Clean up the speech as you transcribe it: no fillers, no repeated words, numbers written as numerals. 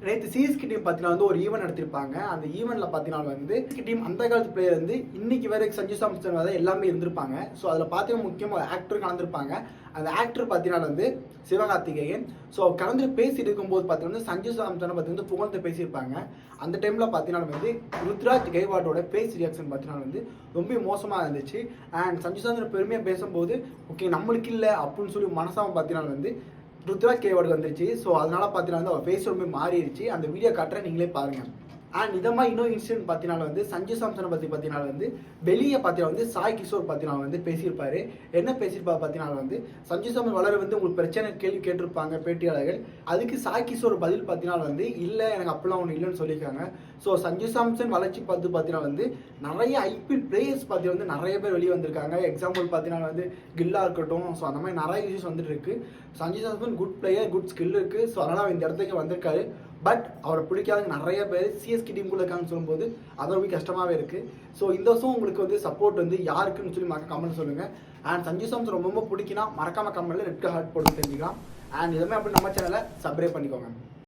நேற்று CSK team பார்த்தீங்கன்னா வந்து ஒரு ஈவெண்ட் நடத்திருப்பாங்க. அந்த ஈவெண்ட்ல பார்த்தீங்கன்னா வந்து சிஎஸ்கே டீம் அந்த காலத்து பிளேயர் வந்து இன்னைக்கு வரைக்கும் சஞ்சு சாம்சன் வரை எல்லாமே இருந்திருப்பாங்க. ஸோ அதில் பார்த்தீங்கன்னா முக்கியமாக ஆக்டர் கலந்துருப்பாங்க. அந்த ஆக்டர் பார்த்தீங்கன்னா வந்து சிவகார்த்திகேயன். ஸோ கலந்து பேசிட்டு இருக்கும்போது பார்த்தீங்கன்னா சஞ்சு சாம்சனை பார்த்தீங்கன்னா புகழ்ந்து பேசியிருப்பாங்க. அந்த டைமில் பார்த்தீங்கன்னா வந்து ருத்ராஜ் கெய்வாட்டோட பேஸ் ரியாக்ஷன் பார்த்தீங்கன்னா வந்து ரொம்ப மோசமாக இருந்துச்சு. அண்ட் சஞ்சு சாம்சன் பெருமையாக பேசும்போது ஓகே நம்மளுக்கு இல்லை அப்படின்னு சொல்லி மனசாம பார்த்தீங்கன்னா வந்து ருத்ராஜ் கெய்வாட் வந்துருச்சு. ஸோ அதனால பார்த்தீங்கன்னா வந்து அவர் ஃபேஸ் ரொம்ப மாறிடுச்சு. அந்த வீடியோ காட்டுறேன், நீங்களே பாருங்க. அண்ட் இதை மாதிரி இன்னொரு இன்சிடென்ட் பார்த்தீங்கன்னா வந்து சஞ்சு சாம்சனை பற்றி பார்த்தீங்கன்னா வந்து வெளியே பார்த்தீங்கன்னா வந்து சாய் கிஷோர் பார்த்தீங்கன்னா வந்து பேசியிருப்பாரு. என்ன பேசியிருப்பாரு பார்த்தீங்கன்னா வந்து சஞ்சு சாம்சன் வளர வந்து உங்களுக்கு பிரச்சனை கேள்வி கேட்டிருப்பாங்க பேட்டியாளர்கள். அதுக்கு சாய் கிஷோர் பதில் பார்த்தீங்கன்னா வந்து இல்லை எனக்கு அப்படிலாம் ஒன்று இல்லைன்னு சொல்லியிருக்காங்க. ஸோ சஞ்சு சாம்சன் வளர்ச்சி பார்த்து பார்த்தீங்கன்னா வந்து நிறைய ஐபிஎல் பிளேயர்ஸ் பார்த்தீங்கன்னா வந்து நிறைய பேர் வெளியே வந்திருக்காங்க. எக்ஸாம்பிள் பார்த்தீங்கன்னா வந்து கில்லா இருக்கட்டும். ஸோ அந்த மாதிரி நிறைய இஷ்யூஸ் வந்துட்டு இருக்கு. Sanju Samson good player, good skill இருக்கு. ஸோ அதனால் இந்த இடத்துக்கு வந்திருக்காரு. பட் அவரை பிடிக்காத நிறைய பேர் சிஎஸ்கே டீம் கூட இருக்காங்கன்னு சொல்லும்போது அது ரொம்ப கஷ்டமாகவே இருக்குது. ஸோ இந்த வருஷம் உங்களுக்கு வந்து சப்போர்ட் வந்து யாருக்குன்னு சொல்லி கமெண்ட் சொல்லுங்கள். அண்ட் சஞ்சு சாம்சன் ரொம்ப பிடிக்கினா மறக்காம கமெண்ட்ல ரெட் ஹார்ட் போட்டு தெரிஞ்சுக்கலாம். அண்ட் இதுமே அப்படி நம்ம சேனலை சப்ஸ்கிரைப் பண்ணிக்கோங்க.